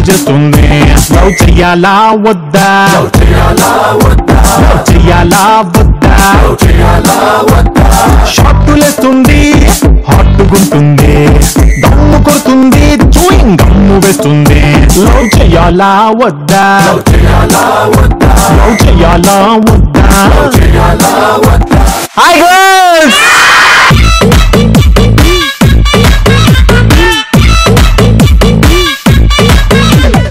చేస్తుంది. లవ్ చెయ్యాలా వద్దా, లవ్ చెయ్యాలా వద్దా, షార్టులేస్తుంది, హాట్గుంటుంది, దమ్ము కొడుతుంది, చూయింగ్ గమ్ము వేస్తుంది. లవ్ చెయ్యాలా వద్దా, లవ్ చెయ్యాలా వద్దా. Hi girls,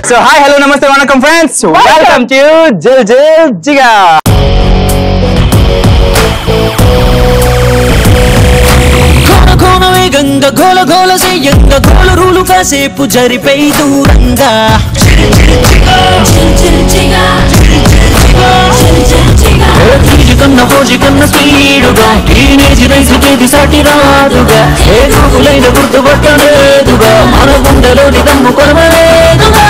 so hi hello నమస్తే వనకం ఫ్రెండ్స్, వెల్కమ్ టు జిల్ జిల్ జిగా. గంగ గోల గోల సేయంగ గోల రూలు కాసేపు జరిపై దూరంగా కన్న ఫోజి కన్న స్పీడుగా టీనేజ్ రైసుకేది సాటి రాదుగా, ఏ గురుకులైన గుర్తుపట్టలేదుగా, మన గుండెలోని దమ్ము కొరవలేదుగా.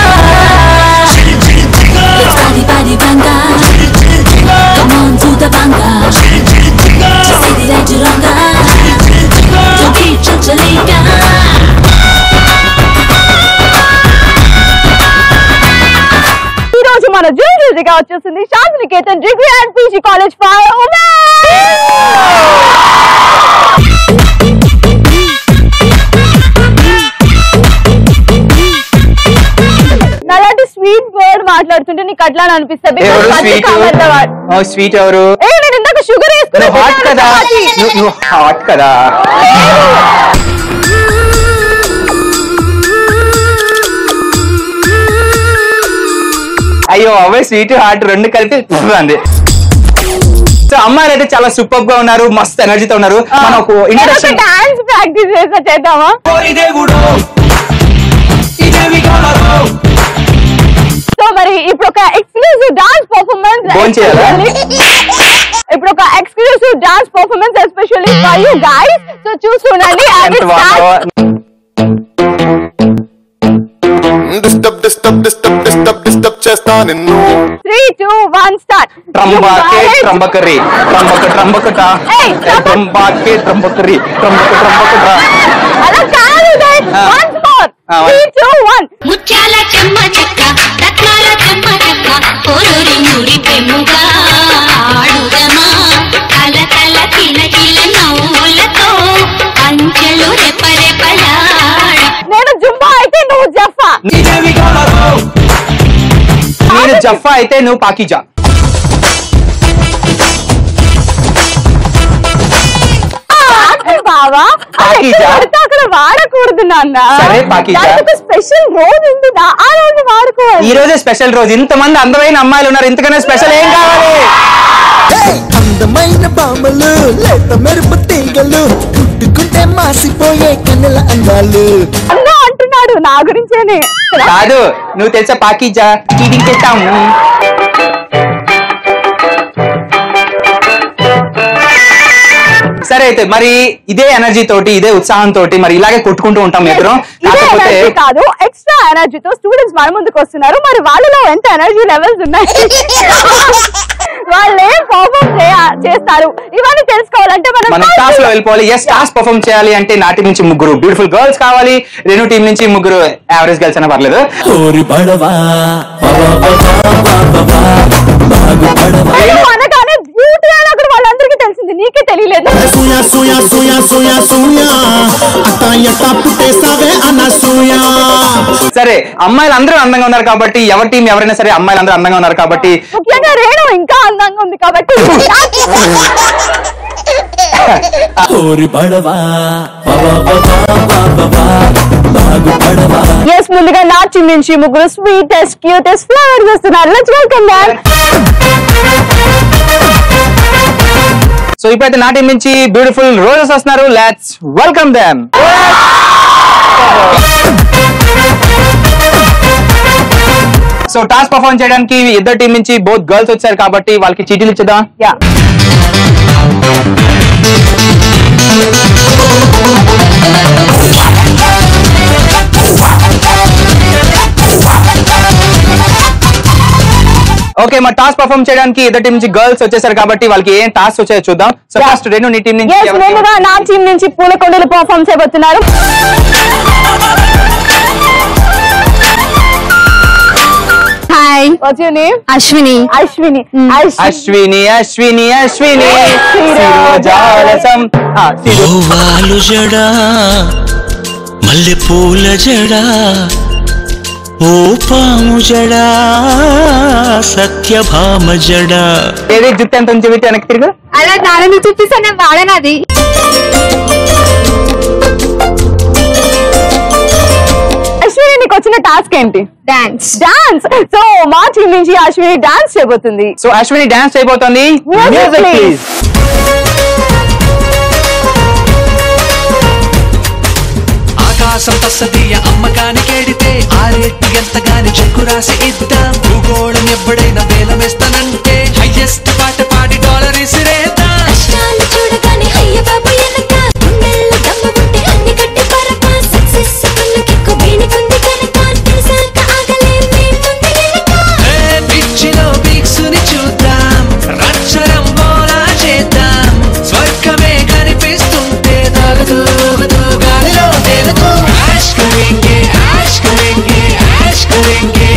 ఈ రోజు మన జిల్ జిల్ జిగా వచ్చేసింది Shantiniketan degree and PG college for women. అలాంటి స్వీట్ వర్డ్ మాట్లాడుతుంటే నీకు అట్లా అనిపిస్తుంది. స్వీట్ ఎవరు? నేను ఇందాక షుగర్ వేసుకున్నా. హాట్ కదా, నువ్వు హాట్ కదా. అయ్యో అవే స్వీట్ హాట్ రెండు కలిపి అంది. సో అమ్మాయిలు అయితే చాలా సూపర్ గా ఉన్నారు, మస్త్ ఎనర్జీతో ఉన్నారు. మనం ఒక ఇంట్రడక్షన్ డాన్స్ ప్రాక్టీస్ చేద్దామా? సో మరి ఇప్పుడు ఒక exclusive dance performance especially for you guys. So చూస్తుండండి. డిస్టర్బ్ చేస్తా నిన్ను. 3, 2, 1 స్టార్ట్. ట్రంబాకే ట్రంబకరి ట్రంబక ట్రంబకట ట్రంబాకే ట్రంబకరి ట్రంబక ట్రంబకట. అలా కాదు గైస్, వన్స్ మోర్. 3, 2, 1. ముత్యాల చెమ్మ చెక్క రత్నాల చెమ్మ చెక్క కోరూరి నూరి పెముగా ఆడుదమా కల కల కిల కిల నవ్వులతో అంచెలు రెపరెపలాడ. నేను జుంబా అయితే నువ్వు జఫా. నేను జఫా అయితే నువ్వు పాకిజా. బావా అక్కడ వాడకూడదు నాన్న. సరే పాకిజా. స్పెషల్ రోజు ఉంది, ఆ రోజు వాడుకోవాలి. ఈ రోజే స్పెషల్ రోజు. ఇంతమంది అందమైన అమ్మాయిలు ఉన్నారు, ఇంతకన్నా స్పెషల్ ఏం కావాలి? అందమైన బామలు లేత మెరుపు తీగలు పుట్టుకుంటే మాసిపోయే కన్నెల అందాలు. అన్నా అంటున్నాడు నా గురించేనే కాదు, నువ్వు తెలుసా పాకిజా చీటింగ్ చేస్తాము. సరే అయితే మరి ఇదే ఎనర్జీ తోటి ఇదే ఉత్సాహం తోటి మరి ఇలాగే కొట్టుకుంటూ ఉంటాం మిత్రం. కాకపోతే కాదు, ఎక్స్ట్రా ఎనర్జీతో స్టూడెంట్స్ మన ముందుకు వస్తున్నారు. మరి వాళ్ళలో ఎంత ఎనర్జీ లెవెల్స్ ఉన్నాయి, వాళ్ళు ఏం పర్ఫార్మ్ చేస్తారు, ఇవన్నీ తెలుసుకోవాలంటే మనం టాస్ లో వెళ్ళిపోవాలి. ఎస్, టాస్ పర్ఫార్మ్ చేయాలి అంటే నా టీం నుంచి ముగ్గురు బ్యూటిఫుల్ గర్ల్స్ కావాలి, రెండు టీం నుంచి ముగ్గురు యావరేజ్ గర్ల్స్ అయినా పర్లేదు. అనగానే బ్యూటీ అని అక్కడ వాళ్ళందరికీ తెలిసింది, నీకే తెలియలేదు. సరే అమ్మాయిలు అందరూ అందంగా ఉన్నారు కాబట్టి ఎవరి టీం ఎవరైనా సరే అమ్మాయిలు అందరూ అందంగా ఉన్నారు కాబట్టి, ముఖ్యంగా రేణు ఇంకా అందంగా ఉంది కాబట్టి ఎస్, ముందుగా నా టీం నుంచి ముగ్గురు స్వీటెస్ట్ క్యూటెస్ట్ ఫ్లవర్స్ వస్తున్నారు. Let's welcome them. సో ఇప్పుడైతే నా టీం నుంచి బ్యూటిఫుల్ రోజెస్ వస్తున్నారు. Let's welcome them. So task perform చేయడానికి ఇద్దరు టీం నుంచి బోత్ గర్ల్స్ వచ్చారు కాబట్టి వాళ్ళకి చీటీలు ఇచ్చేద్దాం. ఓకే, మా టాస్క్ పర్ఫార్మ్ చేయడానికి ఇద్దరు టీం నుంచి గర్ల్స్ వచ్చేసారు కాబట్టి వాళ్ళకి ఏం టాస్క్ వచ్చాయో చూద్దాం. సో ఫస్ట్ రెండు నీ టీం నుంచి నా టీం నుంచి పూలకొండలు పర్ఫార్మ్ చేయబోతున్నారు. What's your name? Ashwini. Ashwini. Ashwini Ashwini Ashwini శిరోజాలసం పూవాలు Jada మల్లె పూల జడా ఓ పాము జడా సత్యభామ జడా. ఏది జుట్టు ఎంత ఉంచి పెట్టి వెనక్కి తిరుగు. అలా నాన్న చూపిస్తాను వాడనది. అశ్విని నీకు వచ్చిన టాస్క్ ఏంటి? డాన్స్. సో మా టీం నుంచి అశ్విని డాన్స్ చేయబోతుంది. సో అశ్విని డాన్స్ అయిపోతుంది. Music please. ఆకాశం తస్సదీయ అమ్మకానికేడితే ఆరేట్టు ఎంతగాని చెక్కు రాసి ఇద్దాం. భూగోళం ఎప్పుడైనా వేలమేస్తానంటే హైయెస్ట్ పాట పాడి డాలర్ ఇసిరేద్దాం. కష్టాలు చూడగానే అయ్య బాబు ఎనక గుండెల్లో దమ్ము ఉంటే అన్ని కట్టి పరక సక్సెస్ కళ్ళకెక్కు వేణికుంది కనుక తెలిసాక ఆగలేం మేముంది వెనక. పిచ్చిలో పీక్సుని చూద్దాం రచ్చరం బోలా చేద్దాం. స్వర్గమే కనిపిస్తుంటే తగుతూ గాలిలో తేలుతూ యాష్ కరేంగే యాష్ కరేంగే యాష్ కరేంగే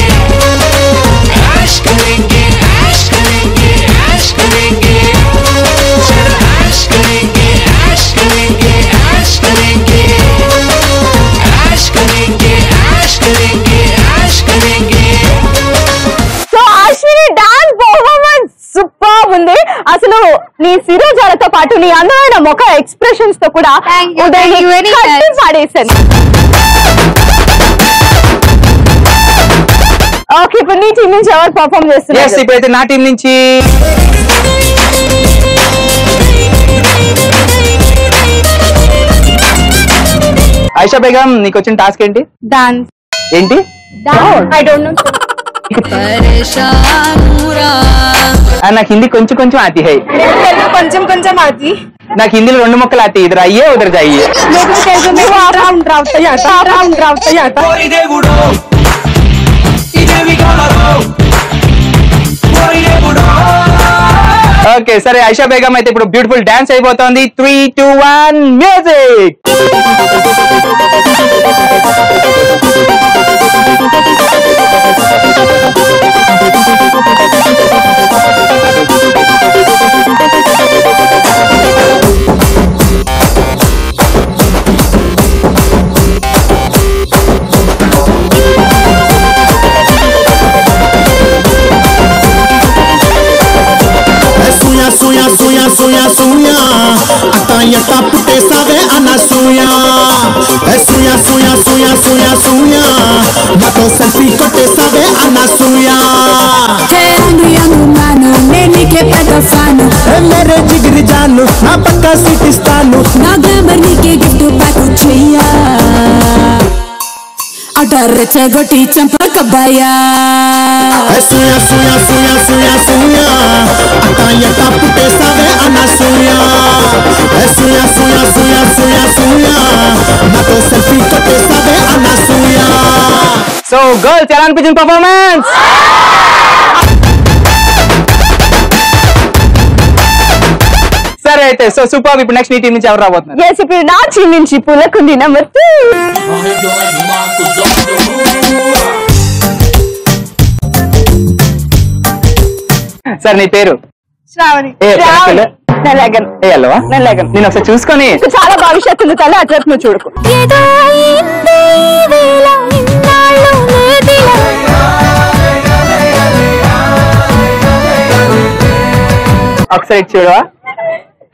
యాష్ కరేంగే యాష్ కరేంగే యాష్ కరేంగే చలో యాష్ కరేంగే యాష్ కరేంగే యాష్ కరేంగే యాష్ కరేంగే యాష్ కరేంగే యాష్ కరేంగే. So Ashwini dance performance super ఉంది. అసలు నీ శిరోజాలతో పాటు నీ అందమైన ముఖ ఎక్స్ప్రెషన్స్ తో కూడా Thank you very much. పాడేశాను. ఓకే, ఇప్పుడు నీ టీం నుంచి ఎవరు పర్ఫార్మ్ ఎస్, చేస్తున్నారు? ఇప్పుడైతే నా టీం నుంచి ఐషా బేగం నీకు వచ్చిన టాస్క్ ఏంటి? డాన్స్. ఏంటి? I don't know. నాకు హిందీ కొంచెం కొంచెం ఆతి హై. కొంచెం కొంచెం అది. నాకు హిందీలో 2 ముక్కలు ఆతి. ఇద్దరు అయ్యే ఉదర్ జాయియే. ఓకే సరే, ఐషా బేగం అయితే ఇప్పుడు బ్యూటిఫుల్ డాన్స్ అయిపోతుంది. 3, 2, 1 music. Atayata pute sabe anasuya. Suya suya suya suya suya. Mato selfie kote sabe anasuya. yangu mano neni ke pedo fano Mere jigri janu na pakka sitistanu. na glamour ni ke gift pack cheya adar chegoti champak baya Suya suya suya suya suya. Atayata pute sabe anasuya. Suya suya suya suya suya. Mato selfie kote sabe anasuya. So girls ఎలా అనిపించింది performance? సరే అయితే so super. ఇప్పుడు next నీ team నుంచి ఎవరు రాబోతున్నారు? Yes, ఇప్పుడు నా టీం నుంచి పులకుంది నెంబర్ 2. సరే నీ పేరు? శ్రావణి. అల్లవా నేను ఒకసారి చూసుకొని. చాలా భవిష్యత్తు ఉంది తల్లి, అట్లా నువ్వు చూడకు. ఏదో అయింది వేళ ఇన్నాళ్ళు లేదిలా ఒకసారి చూడవా?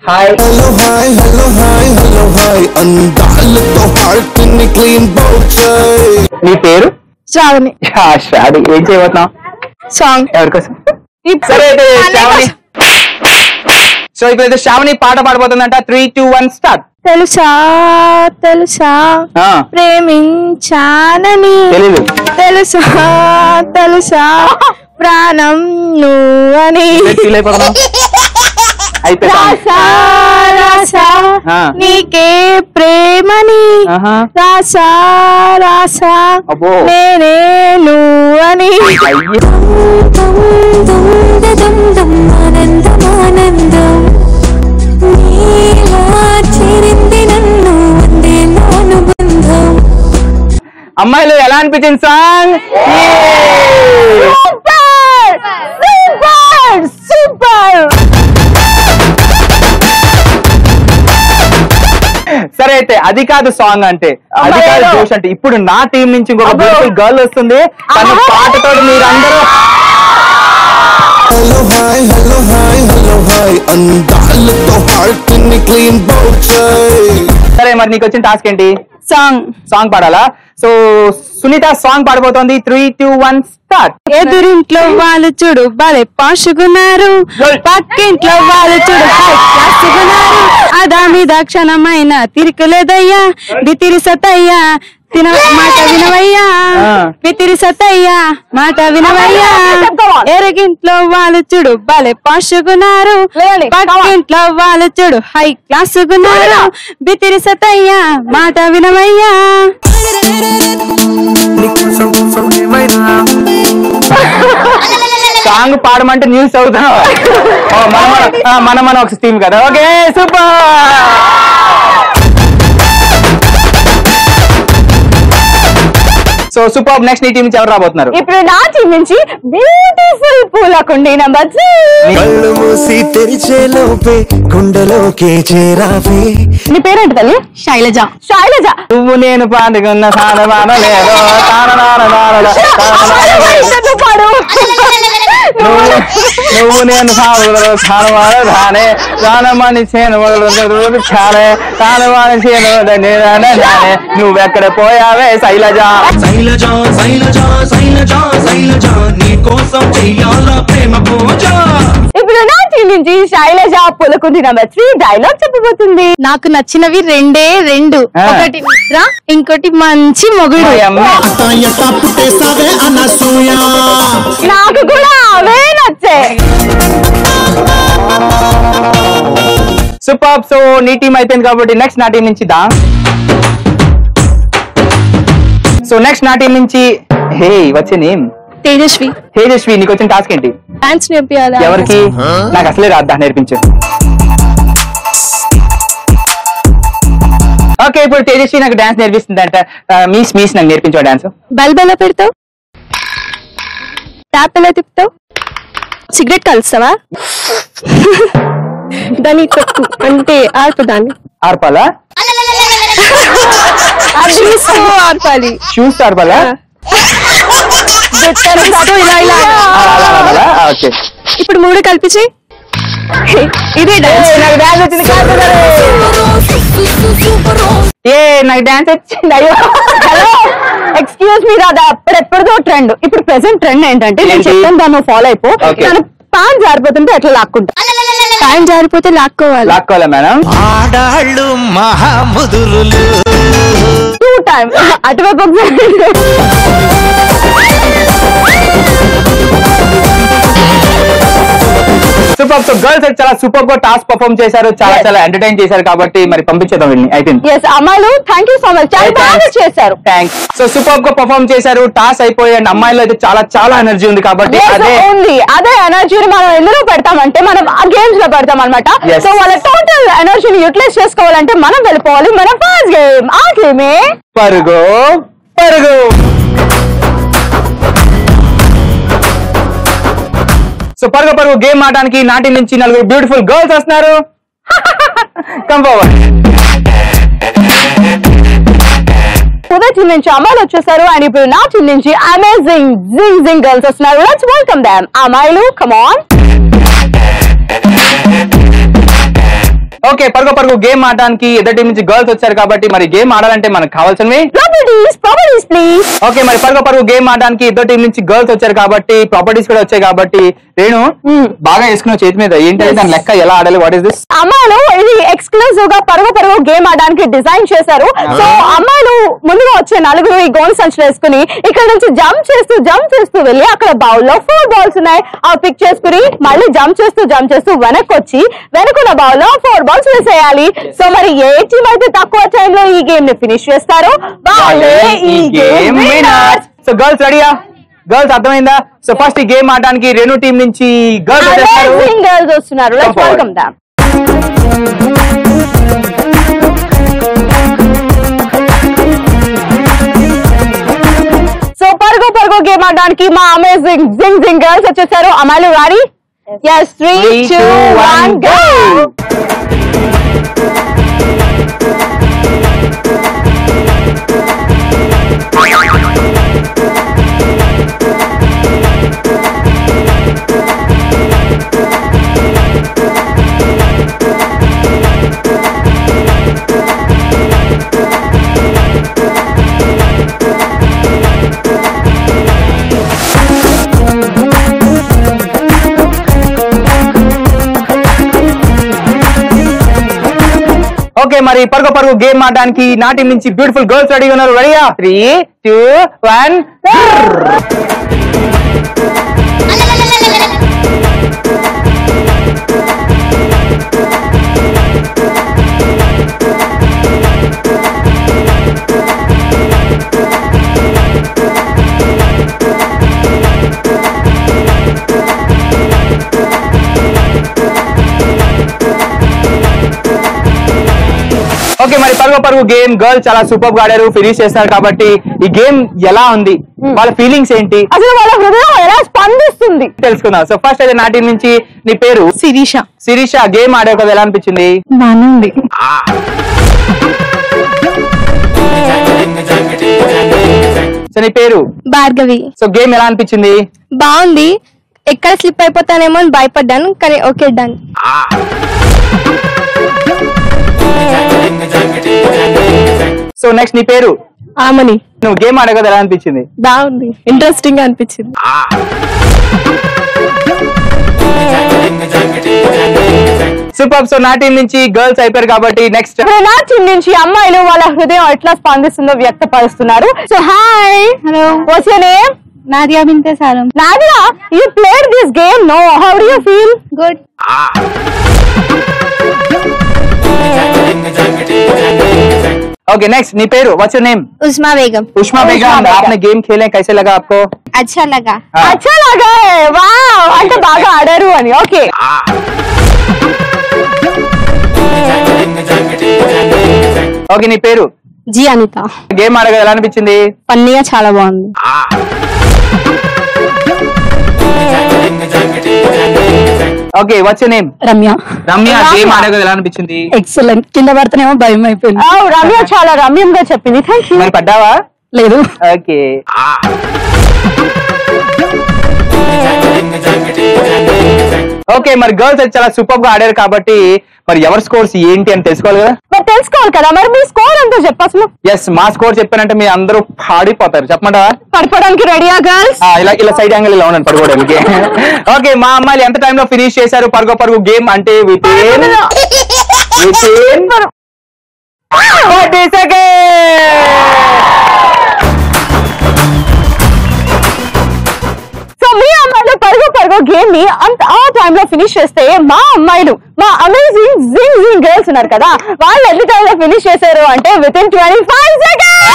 Hi Hello hi hello hi hello hi. అందాలతో హార్ట్ ని క్లీన్ బౌచై. నీ పేరు? శ్రావణి. శ్రావణి. ఏం చేయబోతున్నావు? సాంగ్. ఎవరికోసం? సరే అయితే శ్రావణి. సో ఇప్పుడైతే శ్రావణి పాట పాడబోతుందంట. 3, 2, 1 స్టార్ట్. తెలుసా తెలుసా ప్రేమించానని తెలీదు. తెలుసా తెలుసా ప్రాణం నువ్వని ఫీల్ అయిపోతున్నావు. అయిపోయింది. రాసా రాసా నీకే ప్రేమని రాసా రాసా అబ్బో. నేనే నువ్వని ఆనందమానందం నీలా చేరింది నన్ను వందేళ్ళ అనుబంధం. అమ్మాయిలు ఎలా అనిపించింది సాంగ్? సూపర్. సరే అయితే అది కాదు సాంగ్ అంటే, అది కాదు జోష్ అంటే. ఇప్పుడు నా టీం నుంచి ఇంకొక బ్యూటిఫుల్ గర్ల్ వస్తుంది. తన పాటతో మీరందరూ Hello hi, hello hi, hello hi. అందాలతో హార్ట్ ని క్లీన్ బౌచై. సరే మరి నీకు వచ్చిన టాస్క్ ఏంటి? సాంగ్ పాడాలా? సో సునీత సాంగ్ పాడబోతోంది. 3, 2, 1 స్టార్ట్. ఎదురింట్లో వాళ్ళు చూడు భలే పాషుకున్నారు, పక్కింట్లో వాళ్ళు చూడు హై క్లాసుకున్నారు. అదామి దాక్షణమైన తిరికలేదయ్యా, బితిరి సతయ్యా తిన మాట వినవయ్యా, బితిరి సతయ్యా మాట వినవయ్యా. ఎరగింట్లో వాళ్ళు చూడు భలే పాషుకున్నారు, పక్కింట్లో వాళ్ళు చూడు హై క్లాసుకున్నారు. బితిరి సతయ్యా మాట వినవయ్యా. సాంగ్ పాడమంటే న్యూస్ అవుతున్నావు. మన ఒక టీమ్ కదా. Okay super. So super. Next నీ టీం నుంచి ఎవరు రాబోతున్నారు? ఇప్పుడు నా టీం నుంచి బ్యూటిఫుల్ పూలకుండి నెంబర్ 3. కళ్ళు మూసి తెరిచే లోపే గుండెలోకి చేరావే. నీ పేరేంటి తల్లి? శైలజ. శైలజ. నువ్వు నేను పాడుకున్న సానమానలేదో పాడు. నువ్వు నేను సానమానే సానమాని చేను చాలే సానమాని చేను నువ్వెక్కడ పోయావే శైలజ. శైలజ శైలజ శైలజ శైలజ నీ కోసం చెయ్యాలా ప్రేమ పూజ. ఇప్పుడు నా టీం నుంచి శైలజ పూలకుండి నెంబర్ 3 డైలాగ్ చెప్పబోతుంది. నాకు నచ్చినవి రెండే రెండు, ఒకటి నిద్ర, ఇంకోటి మంచి మొగుడు. అతాయట పుట్టేసావే అనసూయ. నాకు కూడా అవే నచ్చే. సూపర్. సో నీ టీం అయిపోయింది కాబట్టి నెక్స్ట్ నా టీం నుంచి దా. సో నెక్స్ట్ నా టీం నుంచి హే వచ్చే నేమ్ తేజస్వి. తేజస్వి, నీకు వచ్చిన టాస్క్ ఏంటి? డాన్స్ నేర్పియాలి. ఎవరికి? నాకు అసలే రాద్దా, నేర్పించు. ఓకే ఇప్పుడు తేజస్వి నాకు డాన్స్ నేర్పిస్తుందంట. మీస్ నాకు నేర్పించు డాన్స్. బెల్ బెల్ల పెడతావు, ట్యాప్ ఎలా తిప్పుతావు, సిగరెట్ కలుస్తావా, దాన్ని తొక్కు అంటే ఆర్పదాన్ని. ఆర్పాలా? ఆర్పాలి. షూస్ ఆర్పాలా? ఇలా ఇలా. ఓకే ఇప్పుడు 3 కల్పించి ఇదే డాన్స్. నాకు డాన్స్ వచ్చింది. నాకు డాన్స్ వచ్చింది. అయ్యో హలో ఎక్స్క్యూజ్ మీ రాదా, అప్పుడెప్పుడుదో ట్రెండ్. ఇప్పుడు ప్రెసెంట్ ట్రెండ్ ఏంటంటే నేను చెప్తాను దాన్ని ఫాలో అయిపో. తను ప్యాన్ జారిపోతుంటే ఎట్లా లాక్కుంటా. ప్యాన్ జారిపోతే లాక్కోవాలా మేడం? ఆడాళ్ళు మహాముదురులు 2 times అటువైపు. సూపర్. సో గర్ల్స్ చాలా సూపర్ గా టాస్క్ పర్ఫార్మ్ చేశారు, చాలా ఎంటర్టైన్ చేశారు కాబట్టి మరి పంపించేద్దాం వీళ్ళని. అయిపోయింది. అమ్మాయిలు థ్యాంక్ యూ సో మచ్, చాలా బాగా చేశారు. థ్యాంక్స్. సో సూపర్ గా పర్ఫార్మ్ చేశారు, టాస్క్ అయిపోయి అండ్ అమ్మాయిలో అయితే చాలా ఎనర్జీ ఉంది కాబట్టి అదే ఎనర్జీని మనం ఎందులో పెడతామంటే మనం ఆ గేమ్స్ లో పెడతాం అనమాట. సో వాళ్ళ టోటల్ ఎనర్జీని యూటిలైజ్ చేసుకోవాలంటే మనం వెళ్ళిపోవాలి మన ఫస్ట్ గేమ్. ఆ గేమే పరుగు. సో పరుగు గేమ్ ఆడడానికి నాటి నుంచి 4 బ్యూటిఫుల్ గర్ల్స్ వస్తున్నారు. Come forward. ఉదయ్ టీం నుంచి అమ్మాయిలు వచ్చేసారు అండ్ ఇప్పుడు నా టీం నుంచి అమేజింగ్ జింగ్ గర్ల్స్ వస్తున్నారు. Let's welcome them. అమ్మాయిలు కమ్ ఆన్. ఓకే పరుగు గేమ్ ఆడడానికి ఎదుటి టీం నుంచి గర్ల్స్ వచ్చారు కాబట్టి మరి గేమ్ ఆడాలంటే మనకు కావాల్సినవి ప్రాపర్టీస్ ప్లీజ్. ఓకే మరి పరుగు గేమ్ ఆడడానికి ఇద్దరు టీం నుంచి గర్ల్స్ వచ్చారు కాబట్టి ప్రాపర్టీస్ కూడా వచ్చాయి కాబట్టి రేణు బాగా వేసుకున్న చేతి మీద ఏంటంటే దాని లెక్క ఎలా ఆడాలి? What is this? అమ్మాయిలు ఇది ఎక్స్క్లూజివ్ గా పరుగు గేమ్ ఆడడానికి డిజైన్ చేశారు. సో అమ్మాయిలు ముందుగా వచ్చే 4 ఈ గోల్ సంచులు వేసుకుని ఇక్కడ నుంచి జంప్ చేస్తూ వెళ్ళి అక్కడ బౌల్ లో 4 balls ఉన్నాయి. అవి పిక్ చేసుకుని మళ్ళీ జంప్ చేస్తూ వెనక్కి వచ్చి వెనుకున్న బౌల్ లో 4 balls వేసేయాలి. సో మరి ఏ టీం అయితే తక్కువ టైం లో ఈ గేమ్ ని ఫినిష్ చేస్తారో వాళ్ళే ఈ గేమ్ విన్నర్స్. సో గర్ల్స్ రెడీయా? గర్ల్స్ అర్థమైందా? సో ఫస్ట్ ఈ గేమ్ ఆడడానికి రేణు టీం నుంచి గర్ల్స్ వస్తున్నారు. Let's welcome them. సో పరుగు గేమ్ ఆడడానికి మా అమేజింగ్ జింగ్ గర్ల్స్ వచ్చేసారు. అమ్మాయిలు రెడీ? Yes, 3, 2, 1, go! ఓకే మరి పరుగు పరుగు గేమ్ ఆడడానికి నా టీం నుంచి బ్యూటిఫుల్ గర్ల్స్ రెడీగా ఉన్నారు. రెడీయా? 3, 2, 1 ఓకే మరి పరుగు పరుగు గేమ్ గర్ల్స్ చాలా సూపర్ గా ఆడారు, ఫినిష్ చేస్తారు. కాబట్టి ఈ గేమ్ ఎలా ఉంది, వాళ్ళ ఫీలింగ్స్ ఏంటి, అసలు వాళ్ళ హృదయం ఎలా స్పందిస్తుంది తెలుసుకుందాం. సో ఫస్ట్ అయితే నా టీం నుంచి నీ పేరు? శిరీష. శిరీష, గేమ్ ఆడావు కదా, ఎలా అనిపించింది? బాగుంది. సో నీ పేరు? భార్గవి. సో గేమ్ ఎలా అనిపించింది? బాగుంది. ఎక్కడ స్లిప్ అయిపోతానేమో అని భయపడ్డాను, కానీ ఓకే డన్. సో నెక్స్ట్ నీ పేరు? ఆమని. నువ్వు గేమ్ ఆడావు కదా, ఎలా అనిపించింది? బాగుంది, ఇంట్రెస్టింగ్ గా అనిపించింది. సూపర్. సో నా టీం నుంచి గర్ల్స్ అయిపోయారు కాబట్టి నెక్స్ట్ నా టీం నుంచి అమ్మాయిలు వాళ్ళ హృదయం ఎట్లా స్పందిస్తుందో వ్యక్తపరుస్తున్నారు. So hi, hello, what's your name? Nadia Binte Salam. Nadia, you played this game, no? How do you feel? Good. Okay next नी पेरू what's your name? Usma Begum. Ushma Begum, आपने गेम खेले, कैसे लगा आपको? अच्छा लगा. अच्छा लगा है, वाह, అంటే బాగా ఆడారు అని. ఓకే ఓకే నీ పేరు? జీ అనిత. గేమ్ ఆడగా ఎలా అనిపించింది? ఫన్నీగా చాలా బాగుంది. Okay what's your name? Ramya. Ramya, game ఆడగా ఎలా అనిపించింది? ఎక్సలెంట్. కింద పడితేనేమో భయం అయిపోయింది. రమ్య చాలా రమ్యంగా చెప్పింది. Thank you. మరి పడ్డావా? లేదు. ఓకే ఓకే మరి గర్ల్స్ అయితే చాలా సూపర్ గా ఆడారు కాబట్టి మరి ఎవరి స్కోర్స్ ఏంటి అని తెలుసుకోవాలి కదా. మరి తెలుసుకోవాలి కదా, మరి మీ స్కోర్ ఎంతో చెప్పు అసలు. ఎస్, మా స్కోర్ చెప్పానంటే మీ అందరూ పాడిపోతారు. చెప్పమంటావా? పడిపోవడానికి రెడీయా గర్ల్స్? ఇలా ఇలా సైడ్ యాంగిల్ ఇలా ఉండండి పడుకోవడానికి. ఓకే, మా అమ్మాయిలు ఎంత టైంలో ఫినిష్ చేశారు పరుగు పరుగు గేమ్ అంటే విత్ ఇన్ 40 seconds. సో మీ అమ్మాయిలు పరుగు పరుగు గేమ్ ని అంత ఆ టైమ్ లో ఫినిష్ చేస్తే మా అమ్మాయిలు, మా అమేజింగ్ జింగ్ జింగ్ గర్ల్స్ ఉన్నారు కదా, వాళ్ళు ఎన్ని టైమ్ లో ఫినిష్ చేశారు అంటే with in 25 seconds.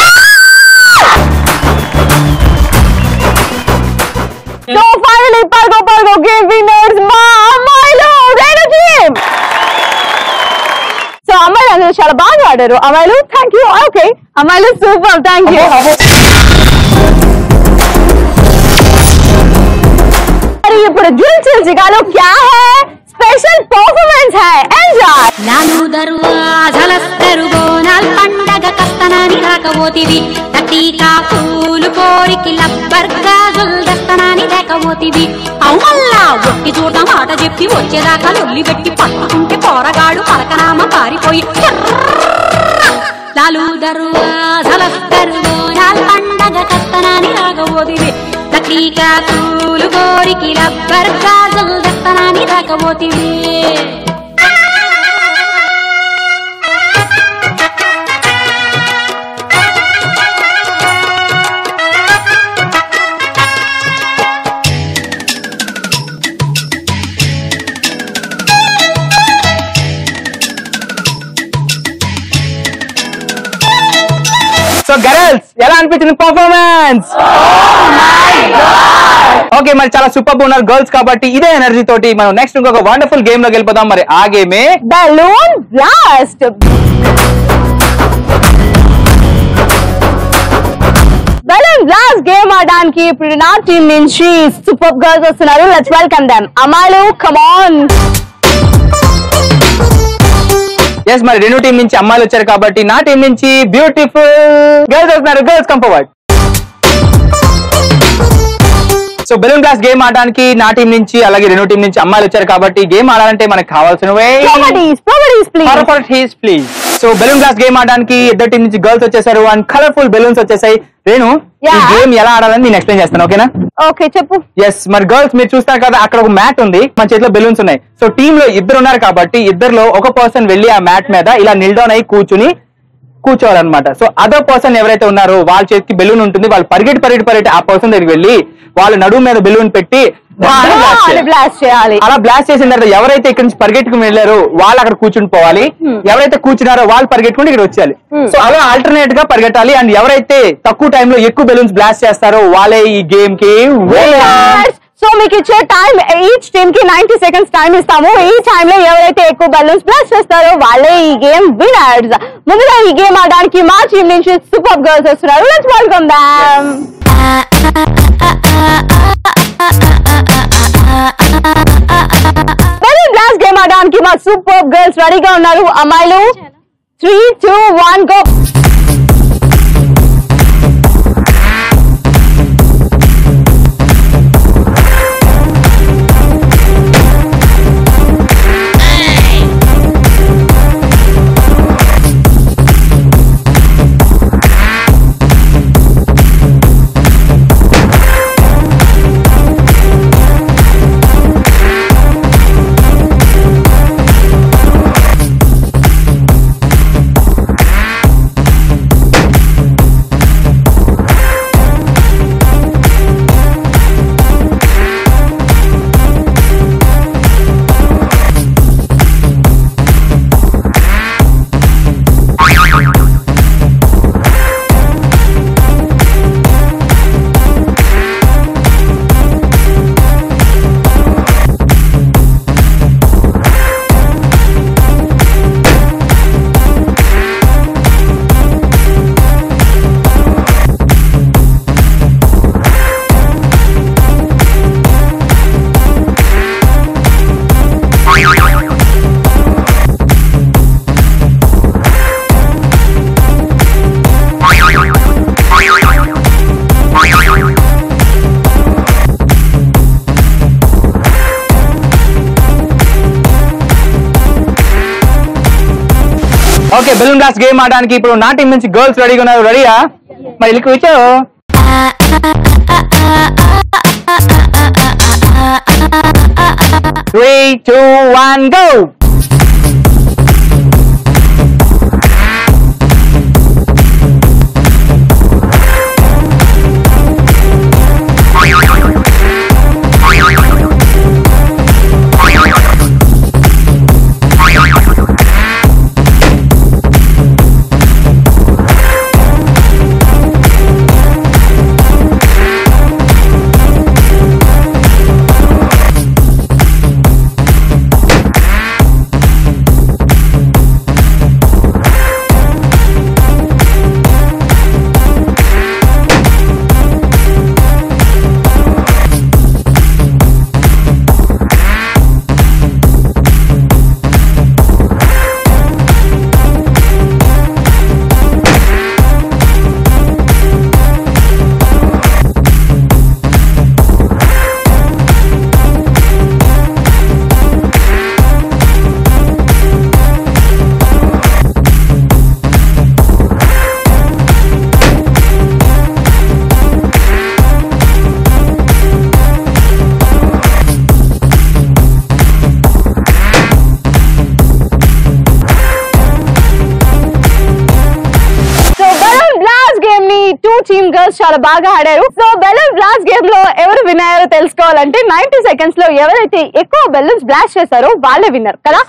So finally పరుగు పరుగు గేమ్ విన్నర్స్ మా అమ్మాయిలు రేణు టీమ్. సో అమ్మాయిలు అందరూ చాలా బాగా ఆడారు. అమ్మాయిలు థ్యాంక్ యూ. ఓకే అమ్మాయిలు సూపర్, థ్యాంక్ యూ. ఇప్పుడు దిల్ చిల్ జిగాలో క్యా high special performance high, enjoy. నాను దర్వాజలస్తరు గోనాల్ పండగ కస్తనాని రాకపోతివి, తటీకా పూలు కోరికి లబ్బర్గాజుల్ దస్తనాని దేకపోతివి. అవుమల్లా ఒట్టి చోట మాట చెప్పి వచ్చేదాకా లొల్లి పెట్టి పట్టుకుంటే పోరగాడు పలకనామ పారిపోయి లాలు దర్వాజలస్తరు గోనాల్ పండగ కస్తనాని రాకపోతివి, తటీకా పూలు కోరికి లబ్బర్గాజుల్ దస్తనాని దేకపోతివి. సో గర్ల్స్ ఎలా అనిపించింది పర్ఫార్మెన్స్? ఓకే మరి చాలా సూపర్ ఉన్నారు గర్ల్స్ కాబట్టి ఇదే ఎనర్జీ తోటి మనం నెక్స్ట్ ఇంకొక వండర్ఫుల్ గేమ్ లోకి వెళ్ళిపోదాం. మరి ఆ గేమే balloon blast. Balloon blast game ఆడడానికి ఇప్పుడు నా టీం నుంచి సూపర్ గర్ల్స్ వస్తున్నారు. Let's welcome them. అమ్మాయిలు కమ్ ఆన్. ఎస్, మరి రెండు టీం నుంచి అమ్మాయిలు వచ్చారు కాబట్టి నా టీం నుంచి బ్యూటిఫుల్ గర్ల్స్ వస్తున్నారు. Girls come forward. So balloon blast game ఆడడానికి నా టీం నుంచి అలాగే రెండు టీం నుంచి అమ్మాయిలు వచ్చారు కాబట్టి గేమ్ ఆడాలంటే మనకు కావాల్సినవే please. So balloon blast game ఆడడానికి ఇద్దరు టీం నుంచి గర్ల్స్ వచ్చేసారు అండ్ కలర్ఫుల్ బెలూన్స్ వచ్చేసాయి. రేణు, ఈ గేమ్ ఎలా ఆడాలని నేను ఎక్స్ప్లెయిన్ చేస్తాను, ఓకేనా? ఓకే, చెప్పు. ఎస్, మరి గర్ల్స్ మీరు చూస్తారు కదా, అక్కడ ఒక మ్యాట్ ఉంది, మన చేతిలో బెలూన్స్ ఉన్నాయి. సో టీమ్ లో ఇద్దరు ఉన్నారు కాబట్టి ఇద్దరులో ఒక పర్సన్ వెళ్ళి ఆ మ్యాట్ మీద ఇలా నిల్ డౌన్ అయ్యి కూర్చోవాలన్నమాట. సో అదర్ పర్సన్ ఎవరైతే ఉన్నారో వాళ్ళ చేతికి బెలూన్ ఉంటుంది, వాళ్ళు పరిగెట్టి ఆ పర్సన్ దగ్గరికి వెళ్ళి వాళ్ళ నడుము మీద బెలూన్ పెట్టి బ్లాస్ట్ చేయాలి. అలా బ్లాస్ట్ చేసిన తర్వాత ఎవరైతే ఇక్కడ నుంచి పరిగెట్టుకుని వెళ్ళారో వాళ్ళు అక్కడ కూర్చుని పోవాలి, ఎవరైతే కూర్చున్నారో వాళ్ళు పరిగెట్టుకుని ఇక్కడ వచ్చేయాలి. సో అలా ఆల్టర్నేట్ గా పరిగెట్టాలి. అండ్ ఎవరైతే తక్కువ టైంలో ఎక్కువ బెలూన్స్ బ్లాస్ట్ చేస్తారో వాళ్ళే ఈ గేమ్ కి విన్నర్. సో మీకు ఇచ్చే టైం, ఈచ్ టీమ్ కి 90 seconds టైం ఇస్తాము. ఈ టైం లో ఎవరైతే ఎక్కువ బెలూన్స్ బ్లాస్ట్ చేస్తారో వాళ్ళే ఈ గేమ్ విన్నర్స్. ముందుగా ఈ గేమ్ ఆడడానికి మా టీం నుంచి సూపర్ గర్ల్స్ వస్తున్నారు. Let's welcome them. Balloon blast game ఆడడానికి మా సూపర్ గర్ల్స్ రెడీగా ఉన్నారు. అమ్మాయిలు 3, 2, 1 go. Okay, balloon blast game ఆడడానికి ఇప్పుడు నా టీం నుంచి గర్ల్స్ రెడీగా ఉన్నారు. రెడీయా? మరి వెళ్ళి కూర్చో. 3, 2, 1 గో. టీమ్ గర్ల్స్ చాలా బాగా ఆడారు. సో బెలూన్ బ్లాస్ట్ గేమ్ లో ఎవరు విన్ అయ్యారో తెలుసుకోవాలంటే 90 seconds లో ఎవరైతే ఎక్కువ బెలూన్స్ బ్లాస్ట్ చేశారో వాళ్ళే విన్నర్ కదా.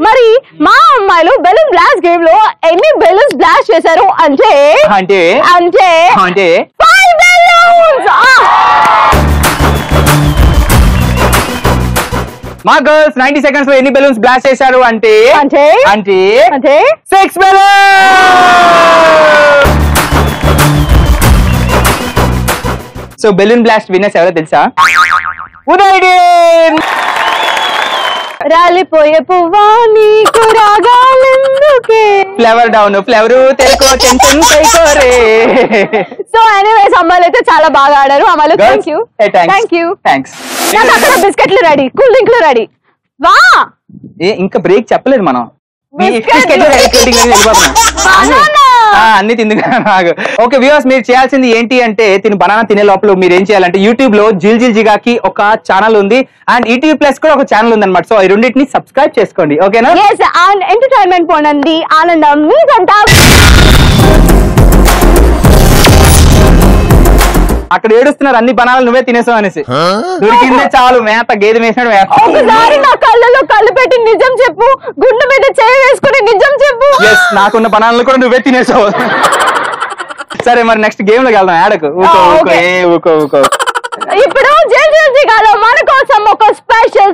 మరి మా అమ్మాయిలు బెలూన్ బ్లాస్ట్ గేమ్ లో ఎన్ని బెలూన్స్ బ్లాస్ట్ చేశారు అంటే 5 బెలూన్స్. మా గర్ల్స్ 90 seconds లో ఎన్ని బెలూన్స్ బ్లాస్ట్ చేశారు అంటే 6 balloons. So balloon blast winners ఎవరో తెలుసా? ఉదయ్ రాలిపోయే పువ్వా నీకు రాగాలెందుకే. ఫ్లేవర్ డౌన్ ఫ్లేవర్ తెలుకో టెన్షన్ సైకోరే. సో ఎనీవేస్ అమ్మాయిలు అయితే చాలా బాగా ఆడారు. అమ్మాయిలు థ్యాంక్ యూ. థ్యాంక్స్. నాకు అక్కడ బిస్కెట్లు రెడీ, కూల్ డ్రింక్లు రెడీ. వా ఇంకా బ్రేక్ చెప్పలేదు మనం. అన్ని తింది. ఓకే వ్యూవర్స్, మీరు చేయాల్సింది ఏంటి అంటే బనానా తినే లోపల మీరు ఏం చేయాలంటే యూట్యూబ్ లో జిల్ జిల్ జిగాకి ఒక ఛానల్ ఉంది అండ్ ఈటీవీ ప్లస్ కూడా ఒక ఛానల్ ఉంది అనమాట. సో ఈ రెండింటిని సబ్స్క్రైబ్ చేసుకోండి. ఓకేనా? ఎంటర్టైన్మెంట్ పోనండి, ఆనందం మీదంతా. అక్కడ ఏడుస్తున్నారు అన్ని బనాలు నువ్వే తినేసావు అనేసి. దొరికిందే చాలు మేత, గేదె వేసినాడు మేత. ఒకసారి నా కళ్ళలో కళ్ళు పెట్టి నిజం చెప్పు, గుండె మీద చేయి వేసుకుని నిజం చెప్పు. నాకున్న బనాలను కూడా నువ్వే తినేసావు. సరే మరి నెక్స్ట్ గేమ్ లోకి వెళ్దాం. ఆడకు ఊకో. ఇప్పుడు జల్ జల్ జిగాలో మన కోసం ఒక స్పెషల్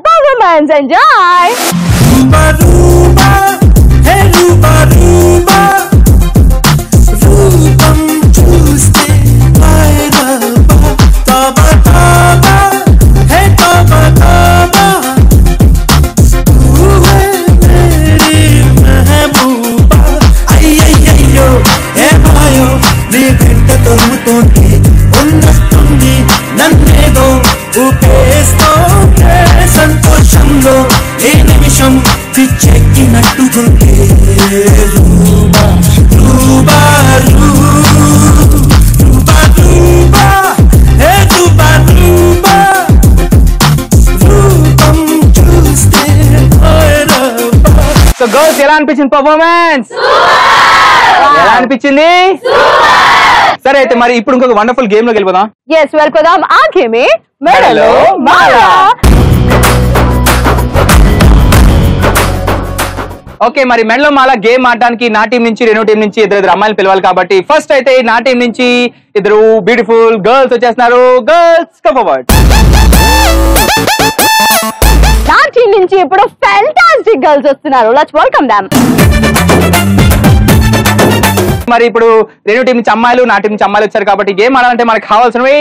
పర్ఫార్మెన్స్. ఎంజాయ్. సంతోషంలో ఏ నిమిషం పిచ్చెక్కినట్టుకుంటే సో గర్ల్స్ ఎలా అనిపించింది పర్ఫార్మెన్స్? ఎలా అనిపించింది? సరే అయితే మరి ఇప్పుడు ఇంకొక వండర్ఫుల్ గేమ్ లోకి వెళ్ళిపోదాం. వెళ్ళిపోదాం. ఆ గేమే మెడలో మాల. ఓకే మరి మెడలో మాల గేమ్ ఆడడానికి నా టీం నుంచి రెండో టీం నుంచి ఇద్దరు అమ్మాయిలు పిలవాలి కాబట్టి ఫస్ట్ అయితే నా టీం నుంచి ఇద్దరు బ్యూటిఫుల్ గర్ల్స్ వచ్చేస్తున్నారు. Girls come forward. నా టీం నుంచి ఇప్పుడు ఫ్యాంటాస్టిక్ గర్ల్స్ వస్తున్నారు. Let's welcome them. మరి ఇప్పుడు రెండు టీం నుంచి అమ్మాయిలు నా టీం నుంచి అమ్మాయిలు వచ్చారు కాబట్టి గేమ్ ఆడాలంటే మనకు కావాల్సినవి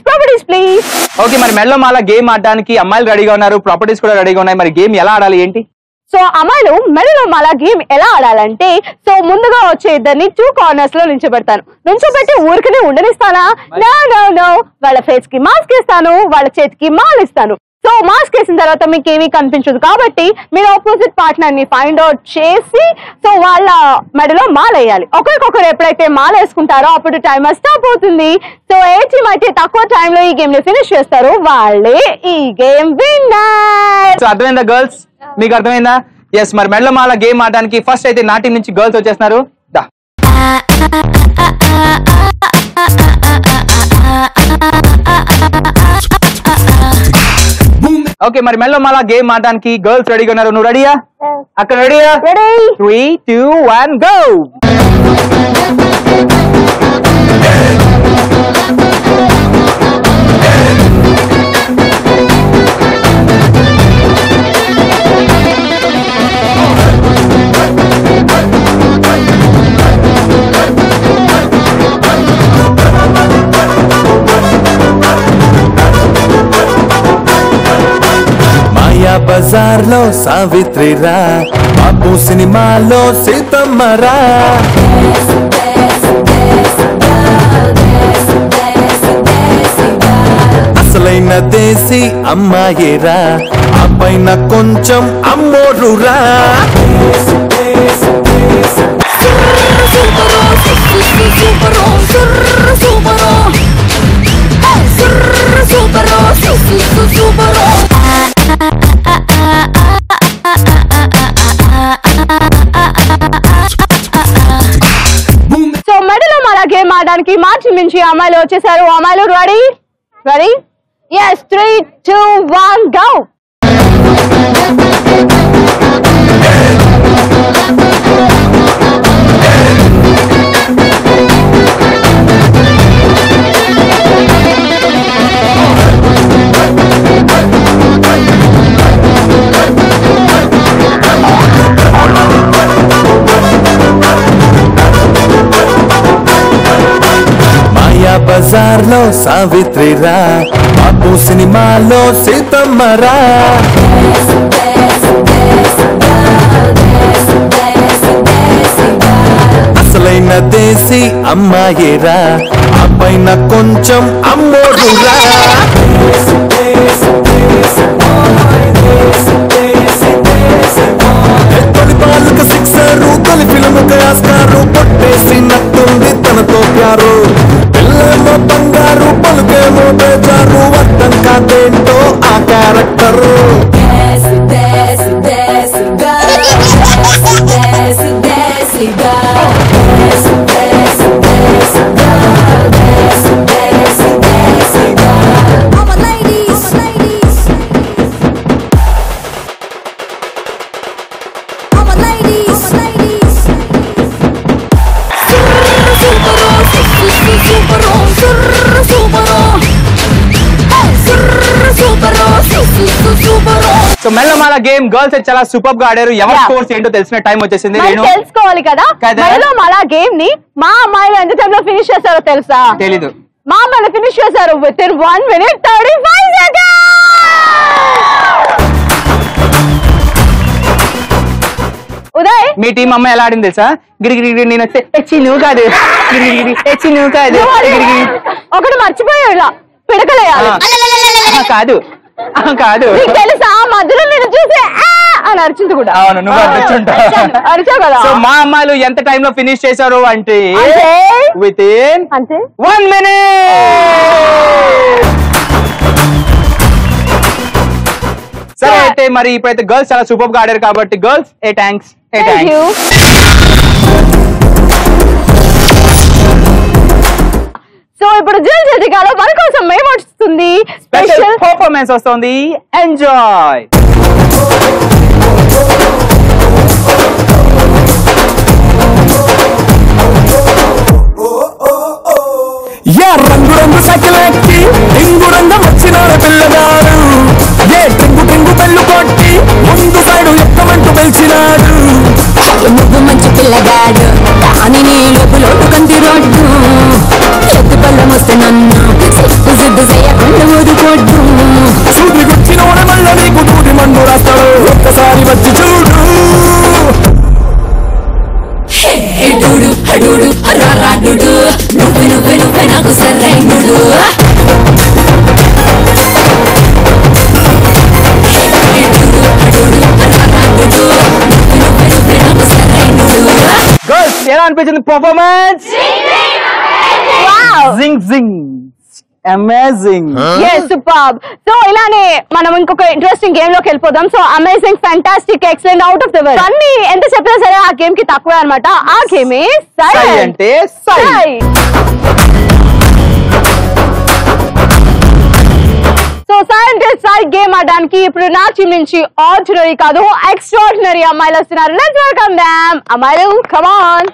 ప్రాపర్టీస్ ప్లీజ్. ఓకే మరి మెడలో మాల గేమ్ ఆడడానికి అమ్మాయిలు రెడీగా ఉన్నారు, ప్రాపర్టీస్ కూడా రెడీగా ఉన్నాయి. మరి గేమ్ ఎలా ఆడాలి ఏంటి? సో అమ్మాయిలు మెడలో మాల గేమ్ ఎలా ఆడాలంటే సో ముందుగా వచ్చే ఇద్దరిని 2 కార్నర్స్ లో నిల్చోబెడతాను. నిల్చోబెట్టి ఊరికనే ఉండనిస్తానా? నో. వాళ్ళ ఫేస్ కి మాస్క్ ఇస్తాను, వాళ్ళ చేతికి మాల్ ఇస్తాను. సో మాస్క్ వేసిన తర్వాత మీకు ఏమీ కనిపించదు కాబట్టి మీరు ఆపోజిట్ పార్ట్నర్ ని ఫైండ్ అవుట్ చేసి సో వాళ్ళ మెడలో మాల వేయాలి. ఒకరికొకరు ఎప్పుడైతే మాల వేసుకుంటారో అప్పుడు టైమర్ స్టాప్ అవుతుంది. సో ఏ టీమ్ అయితే తక్కువ టైం లో ఈ గేమ్ ని ఫినిష్ చేస్తారో వాళ్ళే ఈ గేమ్ విన్నర్. సో అర్థమైందా గర్ల్స్? మీకు అర్థమైందా? ఎస్. మరి మెడలో మాల గేమ్ ఆడడానికి ఫస్ట్ అయితే నా టీం నుంచి గర్ల్స్ వచ్చేస్తున్నారు. ఓకే మరి మెడలో మాల గేమ్ ఆడడానికి గర్ల్స్ రెడీగా ఉన్నారు. నువ్వు రెడీయా? అక్కడ రెడీయా? 3, 2, 1 గో. బజార్లో సావిత్రిరా, బాపు సినిమాలో సీతమ్మరా, అసలైన దేశీ అమ్మాయిరా, ఆ పైన కొంచెం అమ్మోరురా. సో మెడలో మాల గేమ్ ఆడడానికి మార్చి నుంచి అమ్మాయిలు వచ్చేసారు. అమ్మాయిలు రెడీ? ఎస్. 3, 2, 1 గో. మాయా బజార్లో సావిత్రిరా బాపు సినిమాలో సీతమ్మరా అసలైన దేశీ అమ్మాయిరా ఆ పైన కొంచెం అమ్మోరురా తొలి బాలుక సిక్సరు తొలి ఫిల్ముకి ఆస్కారు కొట్టేసినట్టుంది తనతో ప్యారు పిల్లేమో బంగారు పలుకేమో బేజారు అర్థం కాదేంటో ఆ క్యారెక్టరు సో మెల్లమాల గేమ్ గర్ల్స్ చాలా సూపర్ గా ఆడారు. ఎవరి స్కోర్స్ ఏంటో తెలిసిన టైం వచ్చేసింది. మనం తెలుసుకోవాలి కదా. మెల్లమాల గేమ్ ని మా అమ్మాయిలు ఎంత టైం లో ఫినిష్ చేశారో తెలుసా? తెలీదు. మా అమ్మాయిలు ఫినిష్ చేశారు with in 1 minute 35 seconds. Uday me team అమ్మాయి ఎలా ఆడింది తెలుసా? గిరిగిరి నేను వస్తే ఎచ్చి నువ్వు కాదు, గిరిగిరి ఎచ్చి నువ్వు కాదు, ఒకటి మర్చిపోయావు ఇలా పిడకలేయాలి కాదు కాదు తెలుసా? మధ్యలో నేను చూసి అని అరిచింది కూడా. అవును, నువ్వు అరిచావు కదా. సో మా అమ్మాయిలు ఎంత టైం లో ఫినిష్ చేశారు అంటే విత్ ఇన్ 1 minute. సరే అయితే మరి ఇప్పుడైతే గర్ల్స్ చాలా సూపర్ గా ఆడారు కాబట్టి గర్ల్స్ ఏ థ్యాంక్స్. సో ఇప్పుడు జిల్ జజికాలో మన కోసం మేము వస్తుంది స్పెషల్ పర్ఫార్మెన్స్ వస్తుంది. ఎంజాయ్. రంగు రంగు సైకిల్ ఎక్కి రింగు రంగం వచ్చినాడు పిల్లగాడు ఏ టింగు టింగు బెల్లు కొట్టి ముందు సైడు ఎక్కమంటూ పెంచినాడు నువ్వు మంచి పిల్లగాడు కానీ నీ లోటు కంది రోడ్డు ఎత్తు పళ్ళం వస్తే నన్ను సిగ్గు సిగ్గు చేయకుండా ఊరుకోడ్డు సూది గుచ్చినోడ మళ్ళీ నీకు దూది మండు రాస్తాడు ఒక్కసారి వచ్చి చూడు డూడు హడూడు రాడుడు నువ్వు నువ్వు నువ్వే నాకు సరైనడు గర్ల్స్ ఎలా అనిపించింది పర్ఫార్మెన్స్? జింగ్ జింగ్ అమేజింగ్. సూపర్. సో ఇలానే మనం ఇంకొక ఇంట్రెస్టింగ్ గేమ్ లోకి వెళ్ళిపోదాం. So amazing, fantastic, excellent, out of the world అన్ని ఎంత చెప్పినా సరే ఆ గేమ్ కి తక్కువే అనమాట. ఆ గేమ్ సై అంటే సై. సో సైంటిస్ట్ సై గేమ్ ఆడడానికి ఇప్పుడు నా టీం నుంచి ఆర్డినరీ కాదు ఎక్స్ట్రాడినరీ అమ్మాయిలు వస్తున్నారు. Let's welcome them. అమ్మాయిలు కమ్ ఆన్.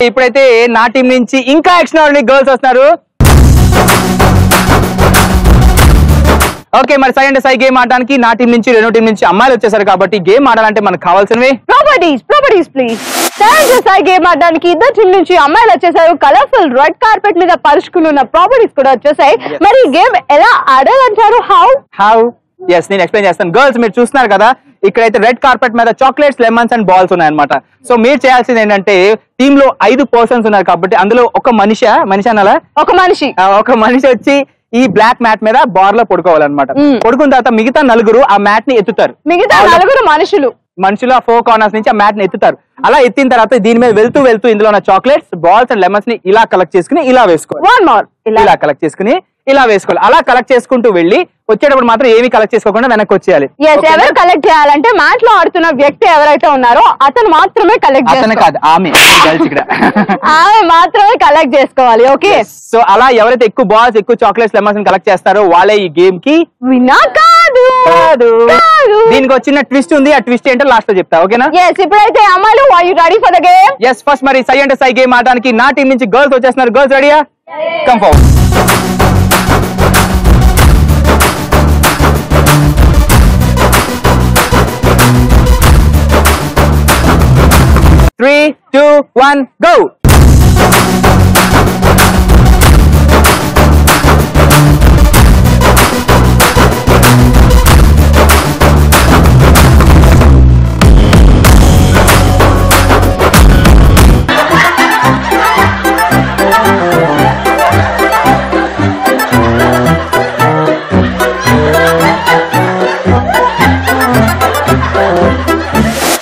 ఇప్పుడైతే నా టీం నుంచి ఇంకా ఎక్స్ట్రాడినరీ గర్ల్స్ వస్తున్నారు. ఓకే, మరి సై అంటే సై గేమ్ ఆడడానికి నా టీం నుంచి రెండో టీం నుంచి అమ్మాయిలు వచ్చేసారు కాబట్టి గేమ్ ఆడాలంటే మనకు కావాల్సినవి ప్రాపర్టీస్ ప్లీజ్. సై అంటే సై గేమ్ ఆడడానికి ఇద్దరు టీం నుంచి అమ్మాయిలు వచ్చేసారు. కలర్ఫుల్ రెడ్ కార్పెట్ మీద పరుచుకుని ఉన్న ప్రాపర్టీస్ కూడా వచ్చేసాయి. మరి ఈ గేమ్ ఎలా ఆడాలంటారు? హౌ ఎస్, నేను ఎక్స్ప్లెయిన్ చేస్తాను. గర్ల్స్ మీరు చూస్తున్నారు కదా, ఇక్కడైతే రెడ్ కార్పెట్ మీద చాక్లెట్స్, లెమన్స్ అండ్ బాల్స్ ఉన్నాయన్నమాట. సో మీరు చేయాల్సింది ఏంటంటే టీమ్ లో 5 పర్సన్స్ ఉన్నారు కాబట్టి అందులో ఒక మనిషి అనాలా ఒక మనిషి వచ్చి ఈ బ్లాక్ మ్యాట్ మీద బార్ లో పడుకోవాలన్నమాట. పడుకున్న తర్వాత మిగతా 4 ఆ మ్యాట్ ని ఎత్తుతారు. మిగతా 4 మనుషులు ఆ 4 కార్నర్స్ నుంచి ఆ మ్యాట్ ని ఎత్తుతారు. అలా ఎత్తిన తర్వాత దీని మీద వెళ్తూ ఇందులో ఉన్న చాక్లెట్స్, బాల్స్ అండ్ లెమన్స్ ని ఇలా కలెక్ట్ చేసుకుని ఇలా వేసుకోవాలి. ఇలా కలెక్ట్ చేసుకుని ఇలా వేసుకోవాలి. అలా కలెక్ట్ చేసుకుంటూ వెళ్ళి వచ్చేటప్పుడు మాత్రం ఏమి కలెక్ట్ చేసుకోకుండా వెనక్కి వచ్చేయాలి. ఎవరు కలెక్ట్ చేయాలంటే మ్యాట్ లో ఆడుతున్న వ్యక్తి ఎవరైతే ఉన్నారో అతను మాత్రమే కలెక్ట్ చేయాలి. కాదు, ఆమె మాత్రమే కలెక్ట్ చేసుకోవాలి. ఓకే, సో అలా ఎవరైతే ఎక్కువ బాల్స్, ఎక్కువ చాక్లెట్స్, లెమన్స్ కలెక్ట్ చేస్తారో వాళ్ళే ఈ గేమ్ కి విన్నర్. దీనికి వచ్చిన ట్విస్ట్ ఉంది. ఆ ట్విస్ట్ ఏంటో లాస్ట్ లో చెప్తా. ఓకేనా? ఇప్పుడైతే అమ్మాయిలు are you ready for the game? First మరి సై అంటే సై గేమ్ ఆడడానికి నా టీం నుంచి గర్ల్స్ వచ్చేస్తున్నారు. గర్ల్స్ రెడీయా? Come forward. 3, 2, 1, go.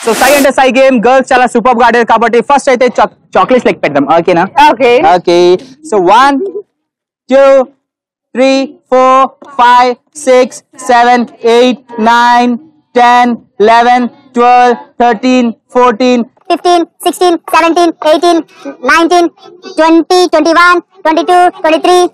సో సై అంటే సై గేమ్ గర్ల్స్ చాలా సూపర్ గా ఆడారు కాబట్టి ఫస్ట్ అయితే చాక్లెట్స్ లెక్క పెడదాం ఓకేనా okay okay so 1 2 3 4 5 6 7 8 9 10 11 12 13 14 15, 16, 17, 18, 19, 20, 21, 22, 23,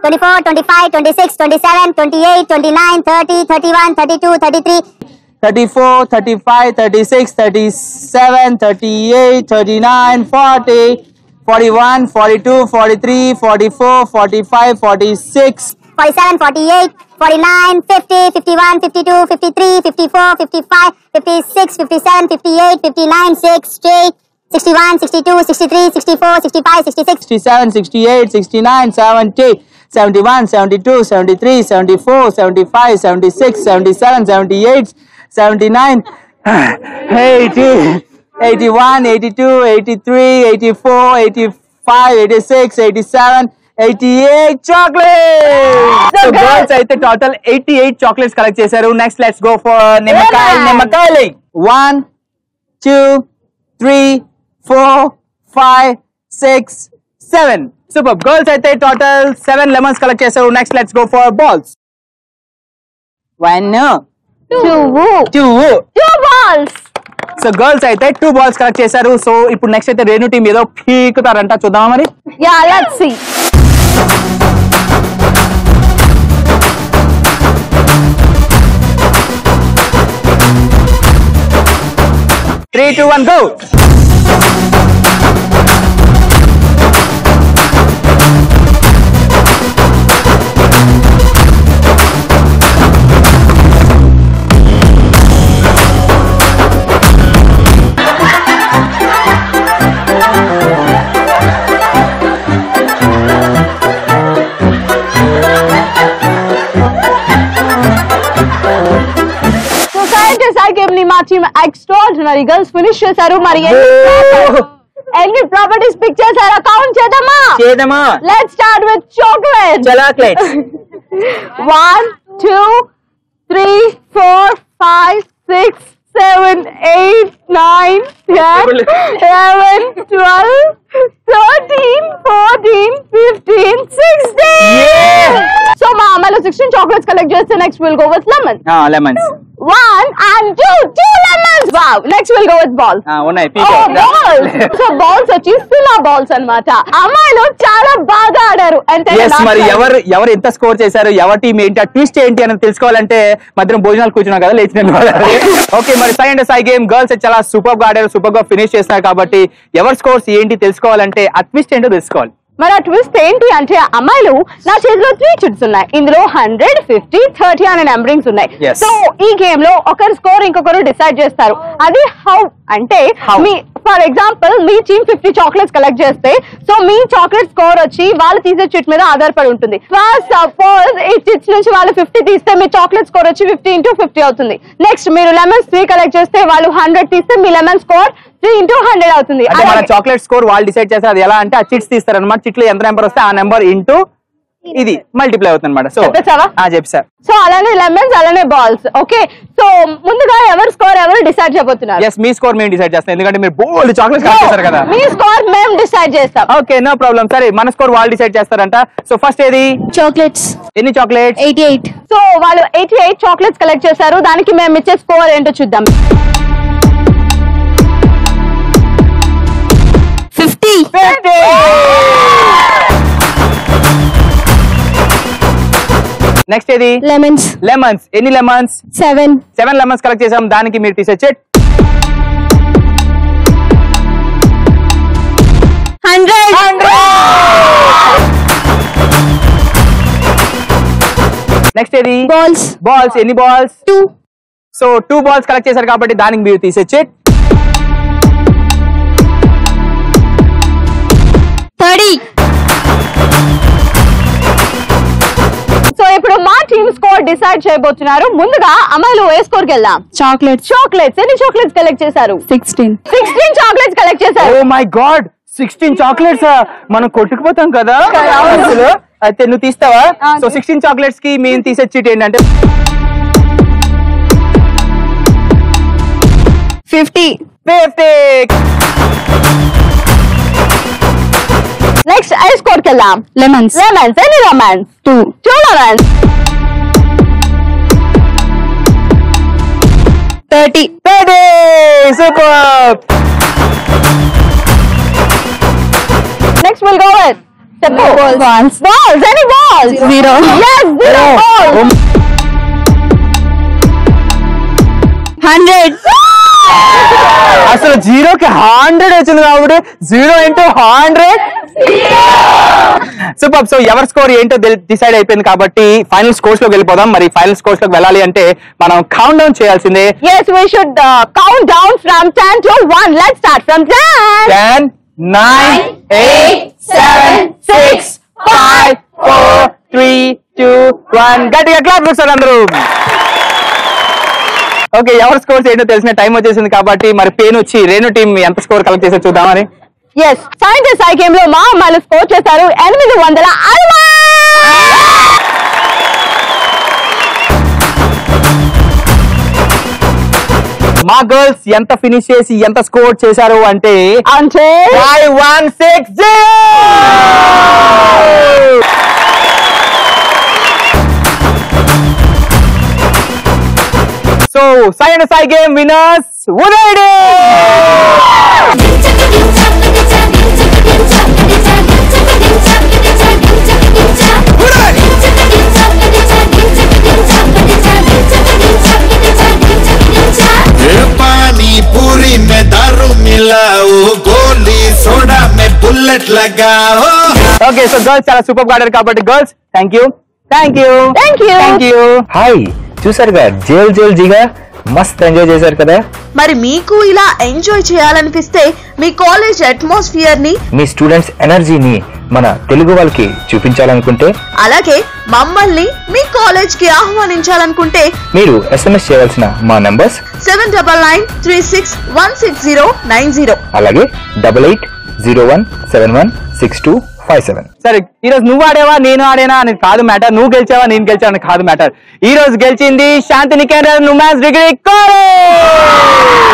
24, 25, 26, 27, 28, 29, 30, 31, 32, 33, 34, 35, 36, 37, 38, 39, 40, 41, 42, 43, 44, 45, 46, 47, 48, 49, 50, 51, 52, 53, 54, 55, 56, 57, 58, 59, 60, 61, 62, 63, 64, 65, 66, 67, 68, 69, 70, 71, 72, 73, 74, 75, 76, 77, 78, 79, 80, 81, 82, 83, 84, 85, 86, 87, 88 chocolates! So girls అయితే total 88 chocolates collect చేశారు. Next let's go for నిమ్మకాయలు. 1, 2, 3, 4, 5, 6, 7. Super. Girls అయితే total 7 lemons collect చేశారు. Next let's go for balls. 1, 2 balls. So girls అయితే 2 balls కలెక్ట్ చేశారు. సో ఇప్పుడు నెక్స్ట్ అయితే రేణు టీం ఏదో పీకుతారంట చూద్దామా మరి. Yeah, let's see. Three, 2, 1, go. మా టీమ్ ఎక్స్ట్రార్డినరీ గర్ల్స్ ఫినిష్ చేశారు. మరి ఎన్ని ప్రాపర్టీస్ పిక్ చేశారో కౌంట్ చేద్దామా. Let's start with chocolates. 1 2 3 4 5 6 7 8 9 10 11 12 13 14 15 16. So మా అమ్మాయిలు 16 చాక్లెట్స్ కలెక్ట్ చేస్తే next will go with lemon. Lemons 1 and 2 lemons. Wow. Next we'll go with balls. ఉన్నాయి balls. So balls వచ్చి ఫిలా బాల్స్ అన్నమాట. అమ్మాయిలు చాలా బాగా ఆడారు. మరి ఎవరు ఎంత స్కోర్ చేశారు, ఎవరి టీం ఏంటి, ఆ ట్విస్ట్ ఏంటి అని తెలుసుకోవాలంటే మధ్యలో భోజనాలు కూర్చున్నాం కదా లేచిన. ఓకే మరి సై అంటే సై గేమ్ గర్ల్స్ చాలా సూపర్ గా ఆడారు, సూపర్ గా ఫినిష్ చేస్తున్నారు కాబట్టి ఎవరి స్కోర్స్ ఏంటి తెలుసుకోవాలంటే ఆ ట్విస్ట్ ఏంటో తెలుసుకోవాలి. మరి ఆ ట్విస్ట్ ఏంటి అంటే అమ్మాయిలు నా చేతిలో 3 చిట్స్ ఉన్నాయి. ఇందులో 100, 50, 30 అనే నెంబరింగ్స్ ఉన్నాయి. సో ఈ గేమ్ లో ఒకరి స్కోర్ ఇంకొకరు డిసైడ్ చేస్తారు. అది హౌ అంటే me for example me team 50 chocolates collect చేస్తే సో మీ చాక్లెట్ స్కోర్ వచ్చి వాళ్ళు తీసే చిట్ మీద ఆధారపడి ఉంటుంది. ఫస్ట్ సపోజ్ ఈ చిట్స్ నుంచి వాళ్ళు 50 తీస్తే మీ చాక్లెట్ స్కోర్ వచ్చి 50 into 50 అవుతుంది. నెక్స్ట్ మీరు లెమన్స్ 3 కలెక్ట్ చేస్తే వాళ్ళు 100 తీస్తే మీ లెమన్ స్కోర్ 3 into 100 అవుతుంది. అంటే మన చాక్లెట్ స్కోర్ వాళ్ళు డిసైడ్ చేస్తారు. అది ఎలా అంటే ఆ చిట్స్ తీస్తారు అనమాట. చిట్లో ఎంత నెంబర్ వస్తే ఆ నెంబర్ ఇంటూ ఇది మల్టిప్లై అవుతుంది అనమాట. సో చెప్పారు. సో అలానే లెమన్స్ అలానే బాల్స్. ఓకే సో ముందుగా ఎవరి స్కోర్ ఎవరు డిసైడ్ చేయబోతున్నారు? yes మీ స్కోర్ మేము డిసైడ్ చేస్తాం ఎందుకంటే మీరు బోల్డ్ చాక్లెట్స్ కలెక్ట్ చేశారు కదా. మీ స్కోర్ మేము డిసైడ్ చేస్తాం. Okay no problem. సరే మన స్కోర్ వాళ్ళు డిసైడ్ చేస్తారంట. సో ఫస్ట్ ఏది చాక్లెట్స్. ఎన్ని చాక్లెట్స్? 88. సో వాళ్ళు 88 చాక్లెట్స్ కలెక్ట్ చేశారు. దానికి మేము ఇచ్చే స్కోర్ ఏంటో చూద్దాం. 50. నెక్స్ట్ ఏది? లెమన్స్. ఎన్ని లెమన్స్? 7 లెమన్స్ కలెక్ట్ చేసాం. దానికి మీరు తీసే చెట్ 100. నెక్స్ట్ ఏది? బాల్స్. ఎన్ని బాల్స్? 2. సో 2 బాల్స్ కలెక్ట్ చేశారు కాబట్టి దానికి మీరు తీసే చెట్ డిసైడ్ చేయబోతున్నారు. ముందుగా అమ్మాయిలు ఏ స్కోర్ కి వెళ్దాం? చాక్లెట్స్. ఎన్ని చాక్లెట్స్ కలెక్ట్ చేశారు? 16 చాక్లెట్స్ కలెక్ట్ చేశారు. Oh my God, 16 chocolates. మనం కొట్టుకుపోతాం కదా. అయితే నువ్వు తీస్తావా? సో 16 చాక్లెట్స్ కి మేము తీసే చీట్ ఏంటంటే 50. నెక్స్ట్ ఐ స్కోర్ కి వెళ్దాం. లెమన్స్. ఎన్ని lemons? 2 lemons. 30. Super. Next will go with చెప్పు. Balls. Any balls? 0. yes 0 balls. 100. అసలు 0కి 100 వచ్చింది కాబట్టి 0 into 100. సూపర్. సో ఎవరి స్కోర్ ఏంటో డిసైడ్ అయిపోయింది కాబట్టి ఫైనల్ స్కోర్స్ లోకి వెళ్ళిపోదాం. మరి ఫైనల్ స్కోర్స్ లోకి వెళ్ళాలి అంటే మనం కౌంట్ డౌన్ చేయాల్సిందే. yes we should count down from 10 to 1. let's start from 10. 9 8 7 6 5 4 3 2 1. గట్టిగా క్లాప్ కొట్టారు అందరూ. ఓకే, ఎవరి స్కోర్స్ ఏంటో తెలిసిన టైం వచ్చేసింది కాబట్టి మరి పేను వచ్చి రేణు టీం ఎంత స్కోర్ కలెక్ట్ చేసే చూద్దామని. yes సైంటిస్ట్ ఐ గేమ్ లో మా అమ్మాయిలు స్కోర్ చేశారు 860. మా గర్ల్స్ ఎంత ఫినిష్ చేసి ఎంత స్కోర్ చేశారు అంటే 5160. So science I game winners Uday. पानी पूरी में दारू मिलाओ, गोली सोडा में बुलेट लगाओ. ఓకే, సో గర్ల్స్ చాలా సూపర్ గా ఆడారు కాబట్టి గర్ల్స్ థ్యాంక్ యూ. హాయ్, చూసారుగా జేల్ జీగా మస్త్ ఎంజాయ్ చేశారు కదా. మరి మీకు ఇలా ఎంజాయ్ చేయాలనిపిస్తే మీ కాలేజ్ అట్మాస్ఫియర్ ని, మీ స్టూడెంట్స్ ఎనర్జీని మన తెలుగు వాళ్ళకి చూపించాలనుకుంటే, అలాగే మమ్మల్ని మీ కాలేజ్ కి ఆహ్వానించాలనుకుంటే మీరు SMS చేయాల్సిన మా నంబర్స్ 7993616090, అలాగే 8801716257. సరే, ఈ రోజు నువ్వు ఆడేవా నేను ఆడేనా అని కాదు మ్యాటర్, నువ్వు గెలిచావా నేను గెలిచావా అని కాదు మ్యాటర్. ఈ రోజు గెలిచింది Shantiniketan women's degree college.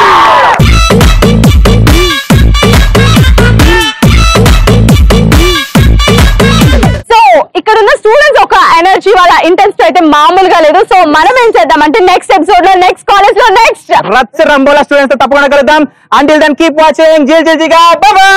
So ఇక్కడ ఉన్న స్టూడెంట్స్ ఒక ఎనర్జీ వాళ్ళ ఇంట్రెస్ట్ అయితే మామూలుగా లేదు. సో మనం ఏం చేద్దామంటే నెక్స్ట్ ఎపిసోడ్ లో నెక్స్ట్ కాలేజ్ లో నెక్స్ట్ రచ్చ రంబోలా స్టూడెంట్స్ తో తప్పకుండా కలుద్దాం. అంటిల్ దెన్ కీప్ వాచింగ్ జిల్ జిల్ జిగా. By by.